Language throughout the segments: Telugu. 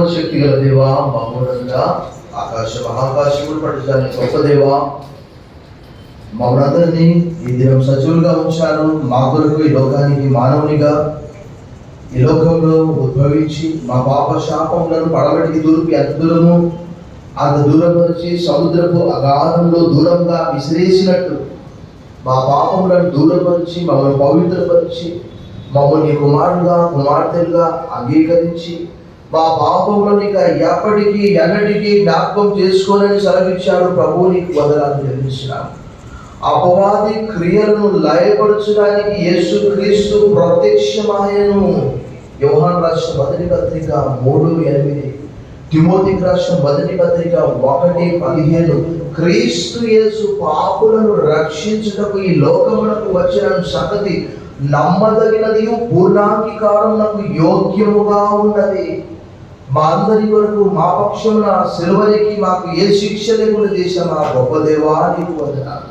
సర్వశక్తి గల దేవా, మమ్మల్ని ఆకాశ మహాకాశములు పట్టుదాన్ని గొప్ప దేవా, మమ్మల్ని ఈ దినం సజీవులుగా ఉంచారు. మా కొరకు ఈ లోకానికి మానవునిగా ఈ లోకంలో ఉద్భవించి మా పాప శాపములను పడవటికి దూరపు ఎంత దూరము అంత దూరం వచ్చి సముద్రపు అగాధంలో దూరంగా విసిరేసినట్టు మా పాపములను దూరపరిచి మమ్మల్ని పవిత్రపరిచి మమ్మల్ని కుమారుడుగా కుమార్తెలుగా అంగీకరించి మా పాపములను ఇక ఎప్పటికీ ఎన్నటికీ జ్ఞాపకం చేసుకోనని సెలవిచ్చాడు. ప్రభువు నీకు వందనాలు చెల్లించినాము. అపవాది క్రియలను లయపరచడానికి యేసుక్రీస్తు ప్రత్యక్షమాయను. యోహాను రాసిన మొదటి పత్రిక 3:8, తిమోతికి రాసిన మొదటి పత్రిక 1:15, క్రీస్తు యేసు పాపులను రక్షించుటకు ఈ లోకమునకు వచ్చిన సంగతి నమ్మదగినది, పూర్ణాంగీకారమునకు యోగ్యముగా ఉన్నది. మా అందరి కొరకు మా పక్షమున సిలువకి మాకు ఏ శిక్ష లేకుండా చేసిన మా గొప్ప దేవా నీకు వందనాలు.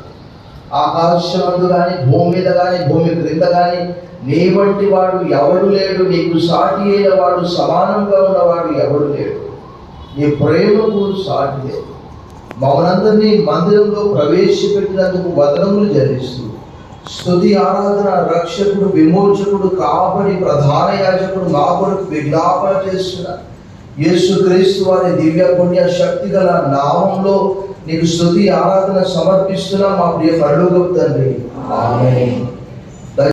ఆకాశమందు కానీ భూమి మీద కానీ భూమి క్రింద కానీ నీ వంటి వాడు ఎవడు లేడు. నీకు సాటి అయిన వాడు, సమానంగా ఉన్నవాడు ఎవడు లేడు. నీ ప్రేమకు సాటి లేదు. మమ్మల్ని మందిరంలో ప్రవేశపెట్టినందుకు వదనములు చెల్లిస్తూ స్తుతి ఆరాధన, రక్షకుడు, విమోచకుడు, కాపరి, ప్రధాన యాజకుడు మా కొరకు విజ్ఞాపన చేస్తున్న యేసుక్రీస్తు వారి దివ్య పుణ్య శక్తి గల నామంలో నీకు స్తుతి ఆరాధన సమర్పిస్తున్నా మా ప్రియ పరలోకపు తండ్రి. ఆమేన్.